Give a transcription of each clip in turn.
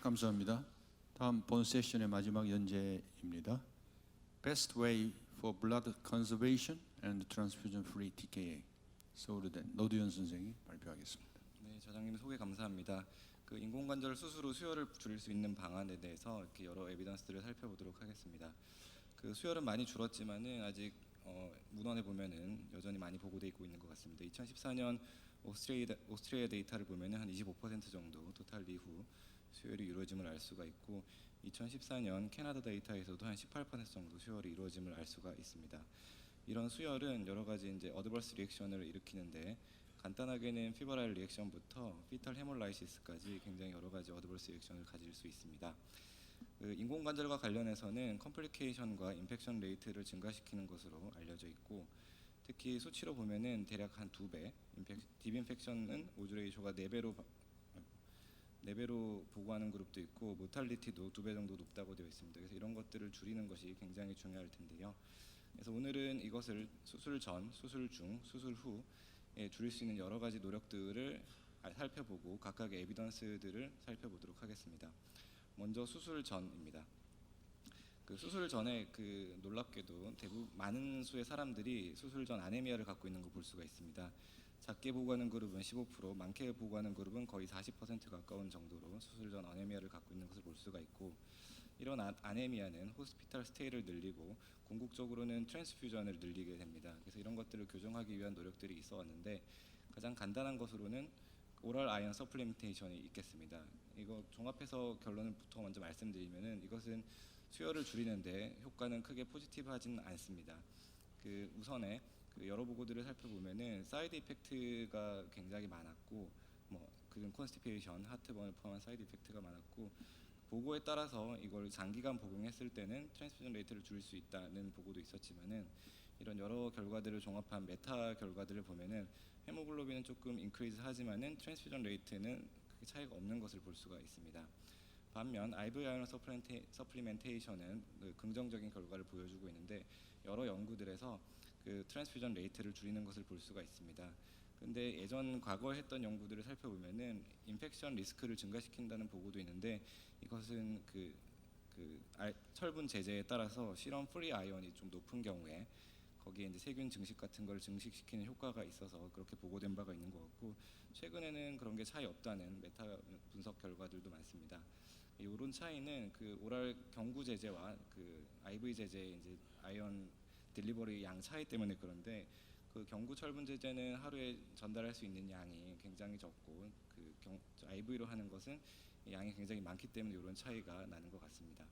감사합니다. 다음 본 세션의 마지막 연재입니다. Best Way for Blood Conservation and Transfusion-Free TKA. 서울대 노두현 선생이 발표하겠습니다. 네, 저장님 소개 감사합니다. 그 인공관절 수술 후 수혈을 줄일 수 있는 방안에 대해서 이렇게 여러 에비던스들을 살펴보도록 하겠습니다. 그 수혈은 많이 줄었지만은 아직 문헌에 보면은 여전히 많이 보고돼 있는 것 같습니다. 2014년 오스트레일리아 데이터를 보면은 한 25% 정도 토탈 이후 수혈이 이루어짐을 알 수가 있고, 2014년 캐나다 데이터에서도 한 18% 정도 수혈이 이루어짐을 알 수가 있습니다. 이런 수혈은 여러 가지 이제 어드버스 리액션을 일으키는데, 간단하게는 피버라일 리액션부터 피탈 헤몰라이시스까지 굉장히 여러 가지 어드버스 리액션을 가질 수 있습니다. 그 인공관절과 관련해서는 컴플리케이션과 인펙션 레이트를 증가시키는 것으로 알려져 있고, 특히 수치로 보면은 대략 한 2배, 딥인펙션은 오즈 레이쇼가 4배로 보고하는 그룹도 있고, 모탈리티도 2배 정도 높다고 되어 있습니다. 그래서 이런 것들을 줄이는 것이 굉장히 중요할 텐데요. 그래서 오늘은 이것을 수술 전, 수술 중, 수술 후에 줄일 수 있는 여러 가지 노력들을 살펴보고 각각의 에비던스들을 살펴보도록 하겠습니다. 먼저 수술 전입니다. 그 수술 전에 그 놀랍게도 대부분 많은 수의 사람들이 수술 전 아네미아를 갖고 있는 걸 볼 수가 있습니다. 작게 보고하는 그룹은 15%, 많게 보고하는 그룹은 거의 40% 가까운 정도로 수술 전 아네미아를 갖고 있는 것을 볼 수가 있고, 이런 아네미아는 호스피탈 스테이를 늘리고 궁극적으로는 트랜스퓨전을 늘리게 됩니다. 그래서 이런 것들을 교정하기 위한 노력들이 있어 왔는데, 가장 간단한 것으로는 오럴 아이언 서플리멘테이션이 있겠습니다. 이거 종합해서 결론부터 먼저 말씀드리면은, 이것은 수혈을 줄이는데 효과는 크게 포지티브하진 않습니다. 그 우선에 그 여러 보고들을 살펴보면은 사이드 이펙트가 굉장히 많았고, 그런 콘스티페이션, 하트번을 포함한 사이드 이펙트가 많았고, 보고에 따라서 이걸 장기간 복용했을 때는 트랜스퓨전 레이트를 줄일 수 있다는 보고도 있었지만은, 이런 여러 결과들을 종합한 메타 결과들을 보면은 헤모글로빈은 조금 인크리즈 하지만은 트랜스퓨전 레이트는 크게 차이가 없는 것을 볼 수가 있습니다. 반면 IV 아이언 서플리멘테이션은 긍정적인 결과를 보여주고 있는데, 여러 연구들에서 그 트랜스퓨전 레이트를 줄이는 것을 볼 수가 있습니다. 근데 예전 과거에 했던 연구들을 살펴보면은 인펙션 리스크를 증가시킨다는 보고도 있는데, 이것은 철분 제제에 따라서 시럼 프리 아이언이 좀 높은 경우에 거기에 이제 세균 증식 같은 걸 증식시키는 효과가 있어서 그렇게 보고된 바가 있는 것 같고, 최근에는 그런 게 차이 없다는 메타 분석 결과들도 많습니다. 이런 차이는 그 오랄 경구 제제와 그 IV 제제의 이제 아이언 딜리버리 양 차이 때문에 그런데, 그 경구 철분 제제는 하루에 전달할 수 있는 양이 굉장히 적고, 그 IV로 하는 것은 양이 굉장히 많기 때문에 이런 차이가 나는 것 같습니다.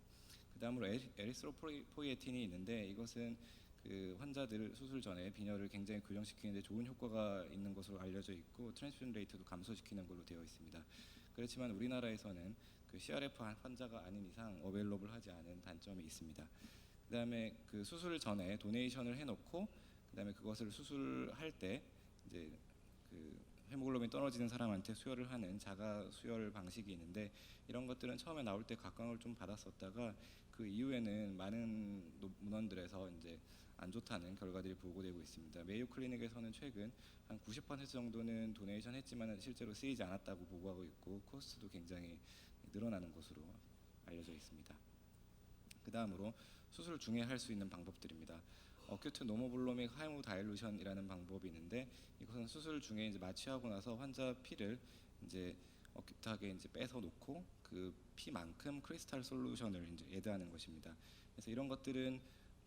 그 다음으로 에리스로포이에틴이 있는데, 이것은 그 환자들 수술 전에 빈혈을 굉장히 교정시키는데 좋은 효과가 있는 것으로 알려져 있고, 트랜스퓨전 레이트도 감소시키는 걸로 되어 있습니다. 그렇지만 우리나라에서는 그 CRF 환자가 아닌 이상 어베일러블하지 않은 단점이 있습니다. 그 다음에 그 수술 전에 도네이션을 해놓고, 그 다음에 그것을 수술할 때 이제 그 헤모글로빈 떨어지는 사람한테 수혈을 하는 자가 수혈 방식이 있는데, 이런 것들은 처음에 나올 때 각광을 좀 받았었다가 그 이후에는 많은 문헌들에서 이제 안 좋다는 결과들이 보고되고 있습니다. 메이오 클리닉에서는 최근 한 90% 정도는 도네이션 했지만 실제로 쓰이지 않았다고 보고하고 있고, 코스트도 굉장히 늘어나는 것으로 알려져 있습니다. 그 다음으로 수술 중에 할 수 있는 방법들입니다. 어큐트 노모블로믹 하이모다일루션이라는 방법이 있는데, 이것은 수술 중에 이제 마취하고 나서 환자 피를 이제 어큐트하게 이제 빼서 놓고 그 피만큼 크리스탈 솔루션을 이제 애드하는 것입니다. 그래서 이런 것들은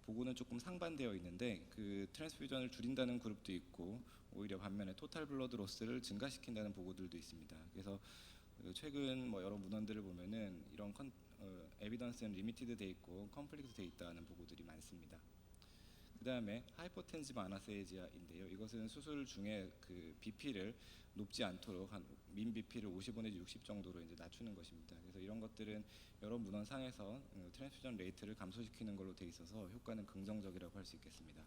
보고는 조금 상반되어 있는데, 그 트랜스퓨전을 줄인다는 그룹도 있고, 오히려 반면에 토탈 블러드 로스를 증가시킨다는 보고들도 있습니다. 그래서 최근 여러 문헌들을 보면은 이런 에비던스는 리미티드 돼 있고 컴플리트 돼 있다는 보고들이 많습니다. 그 다음에 하이포텐시브 아나세이지아인데요. 이것은 수술 중에 그 BP를 높지 않도록 한 민 BP를 55 내지 60 정도로 이제 낮추는 것입니다. 그래서 이런 것들은 여러 문헌상에서 트랜스퓨전 레이트를 감소시키는 걸로 돼 있어서 효과는 긍정적이라고 할 수 있겠습니다.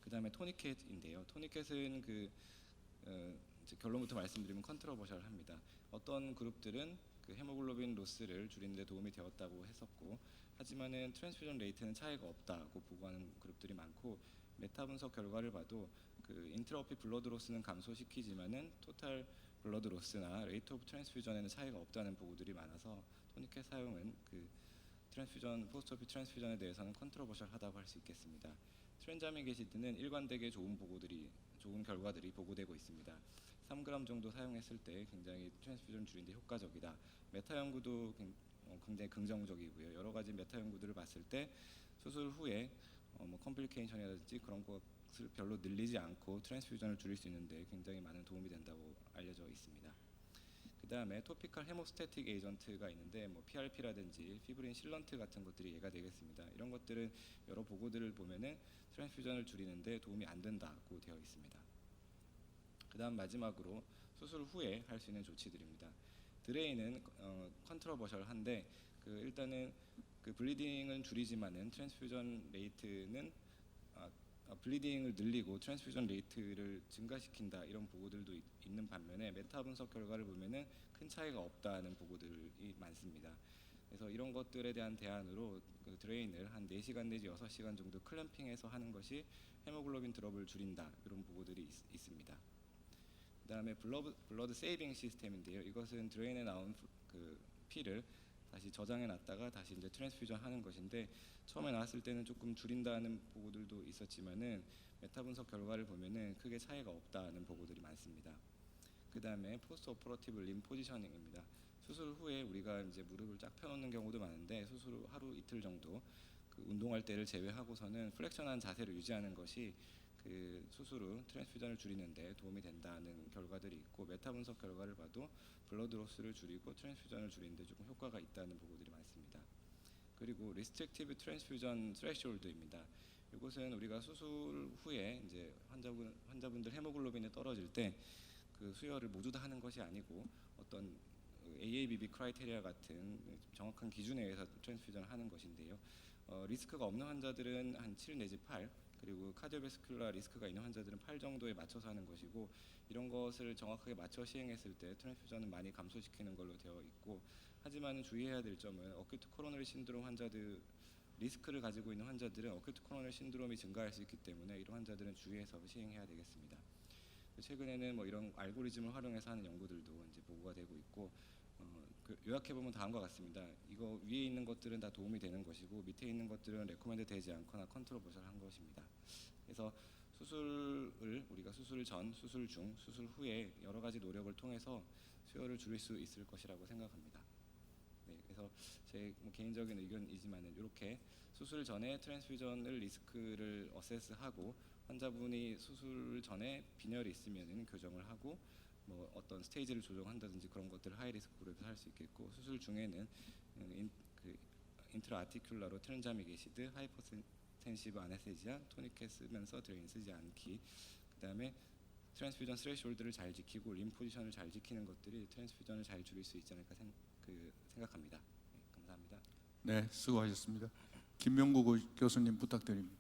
그 다음에 토니켓인데요. 토니켓은 이제 결론부터 말씀드리면 컨트로버셜합니다. 어떤 그룹들은 그 헤모글로빈 로스를 줄이는 데 도움이 되었다고 했었고, 하지만은 트랜스퓨전 레이트는 차이가 없다고 보고하는 그룹들이 많고, 메타 분석 결과를 봐도 그 인트라오피 블러드 로스는 감소시키지만은 토탈 블러드 로스나 레이트 오브 트랜스퓨전에는 차이가 없다는 보고들이 많아서 토니켓 사용은 그 트랜스퓨전 포스트오피 트랜스퓨전에 대해서는 컨트로버셜하다고 할 수 있겠습니다. 트렌자미게시드는 일관되게 좋은 결과들이 보고되고 있습니다. 3g 정도 사용했을 때 굉장히 트랜스퓨전 줄이는 데 효과적이다. 메타 연구도 굉장히 긍정적이고요. 여러 가지 메타 연구들을 봤을 때 수술 후에 뭐 컴플리케이션이라든지 그런 것을 별로 늘리지 않고 트랜스퓨전을 줄일 수 있는데 굉장히 많은 도움이 된다고 알려져 있습니다. 그 다음에 토피컬 헤모스태틱 에이전트가 있는데 뭐 PRP라든지 피브린 실런트 같은 것들이 예가 되겠습니다. 이런 것들은 여러 보고들을 보면은 트랜스퓨전을 줄이는데 도움이 안 된다고 되어 있습니다. 그 다음 마지막으로 수술 후에 할 수 있는 조치들입니다. 드레인은 컨트로버셜한데 일단은 그 블리딩은 줄이지만은 트랜스퓨전 레이트는 블리딩을 늘리고 트랜스퓨전 레이트를 증가시킨다 이런 보고들도 있는 반면에 메타 분석 결과를 보면은 큰 차이가 없다는 보고들이 많습니다. 그래서 이런 것들에 대한 대안으로 그 드레인을 한 4시간 내지 6시간 정도 클램핑해서 하는 것이 헤모글로빈 드롭을 줄인다 이런 보고들이 있습니다. 그 다음에 블러드 세이빙 시스템인데요. 이것은 드레인에 나온 그 피를 다시 저장해 놨다가 다시 이제 트랜스퓨전 하는 것인데 처음에 나왔을 때는 조금 줄인다는 보고들도 있었지만은 메타 분석 결과를 보면은 크게 차이가 없다는 보고들이 많습니다. 그 다음에 포스트 오퍼러티브 림 포지셔닝입니다. 수술 후에 우리가 이제 무릎을 쫙 펴놓는 경우도 많은데 수술 후 하루 이틀 정도 그 운동할 때를 제외하고서는 플렉션한 자세를 유지하는 것이 그 수술 후 트랜스퓨전을 줄이는데 도움이 된다는 결과들이 있고 메타 분석 결과를 봐도 블러드 로스를 줄이고 트랜스퓨전을 줄이는데 조금 효과가 있다는 보고들이 많습니다. 그리고 리스트릭티브 트랜스퓨전 스레시홀드입니다. 이것은 우리가 수술 후에 이제 환자분들 헤모글로빈이 떨어질 때 그 수혈을 모두 다 하는 것이 아니고 어떤 AABB 크라이테리아 같은 정확한 기준에 의해서 트랜스퓨전을 하는 것인데요. 리스크가 없는 환자들은 한 7 내지 8 그리고 카디오베스큘라 리스크가 있는 환자들은 8 정도에 맞춰서 하는 것이고 이런 것을 정확하게 맞춰 시행했을 때 트랜스퓨전은 많이 감소시키는 걸로 되어 있고 하지만 주의해야 될 점은 어큐트 코로너리 신드롬 환자들 리스크를 가지고 있는 환자들은 어큐트 코로너리 신드롬이 증가할 수 있기 때문에 이런 환자들은 주의해서 시행해야 되겠습니다. 최근에는 뭐 이런 알고리즘을 활용해서 하는 연구들도 이제 보고가 되고 있고 요약해 보면 다음과 같습니다. 이거 위에 있는 것들은 다 도움이 되는 것이고 밑에 있는 것들은 레코멘드 되지 않거나 컨트로버셜한 것입니다. 그래서 수술을 우리가 수술 전, 수술 중, 수술 후에 여러 가지 노력을 통해서 수혈을 줄일 수 있을 것이라고 생각합니다. 네, 그래서 제 개인적인 의견이지만은 이렇게 수술 전에 트랜스퓨전을 리스크를 어세스하고 환자분이 수술 전에 빈혈이 있으면은 교정을 하고 뭐 어떤 스테이지를 조정한다든지 그런 것들을 하이리스크 그룹에서 할 수 있겠고 수술 중에는 인트라아티큘라로 트렌자미게시드, 하이퍼텐시브 아네세지아, 토니켓 쓰면서 드레인 쓰지 않기 그다음에 트랜스퓨전 스레시홀드를 잘 지키고 림 포지션을 잘 지키는 것들이 트랜스퓨전을 잘 줄일 수 있지 않을까 생각합니다. 네, 감사합니다. 네, 수고하셨습니다. 김명국 교수님 부탁드립니다.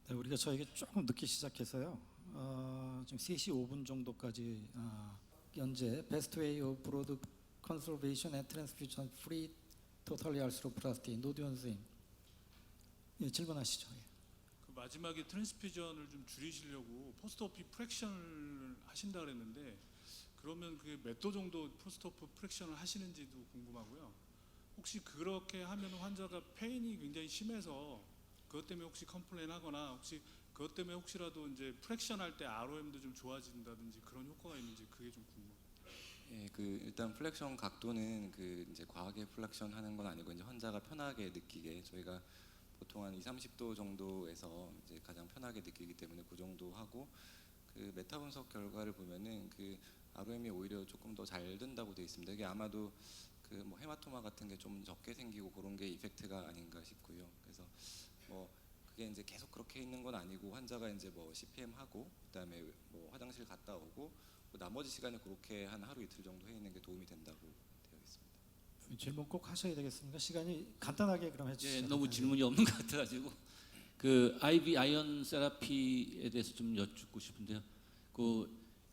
네, 우리가 저에게 조금 늦게 시작해서요. 지금 3시 5분 정도까지 현재 Best Way of Blood Conservation and Transfusion Free Totally Arthroplasty 노두현 선생님, 예, 질문하시죠. 예. 그 마지막에 트랜스퓨전을 좀 줄이시려고 포스트오피 프랙션을 하신다 그랬는데 그러면 그게 몇 도 정도 포스트오피 프랙션을 하시는지도 궁금하고요. 혹시 그렇게 하면 환자가 페인이 굉장히 심해서 그것 때문에 혹시 컴플레인하거나 혹시 그것 때문에 혹시라도 이제 프랙션 할 때 ROM도 좀 좋아진다든지 그런 효과가 있는지 그게 좀 궁금해요. 예, 일단 플렉션 각도는 이제 과하게 플렉션 하는 건 아니고 이제 환자가 편하게 느끼게 저희가 보통 한 20-30도 정도에서 이제 가장 편하게 느끼기 때문에 그 정도 하고 메타 분석 결과를 보면은 ROM이 오히려 조금 더 잘 된다고 되어 있습니다. 이게 아마도 뭐 헤마토마 같은 게 좀 적게 생기고 그런 게 이펙트가 아닌가 싶고요. 그래서 뭐 그게 이제 계속 그렇게 있는 건 아니고 환자가 이제 뭐 CPM 하고 그다음에 뭐 화장실 갔다 오고 나머지 시간에 그렇게 한 하루 이틀 정도 해 있는 게 도움이 된다고 되어 있습니다. 질문 꼭 하셔야 되겠습니까? 시간이 간단하게 그럼 해주시죠. 예, 너무 질문이 없는 것 같아가지고 IV 아이언 세라피에 대해서 좀 여쭙고 싶은데요.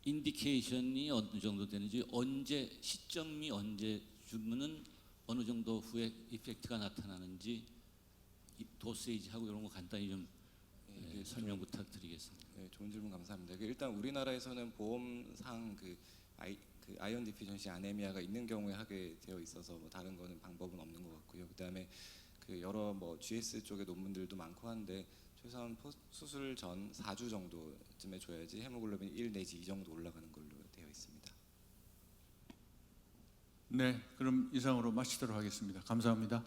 인디케이션이 어느 정도 되는지 시점이 언제 주면은 어느 정도 후에 이펙트가 나타나는지 도세이지하고 이런 거 간단히 좀 설명 부탁드리겠습니다. 네, 좋은 질문 감사합니다. 일단 우리나라에서는 보험상 아이온 디피션시 아네미아가 있는 경우에 하게 되어 있어서 뭐 다른 거는 방법은 없는 것 같고요. 그다음에 그 여러 뭐 GS 쪽의 논문들도 많고 한데 최소한 수술 전 4주 정도쯤에 줘야지 헤모글로빈 1 내지 2 정도 올라가는 걸로 되어 있습니다. 네, 그럼 이상으로 마치도록 하겠습니다. 감사합니다.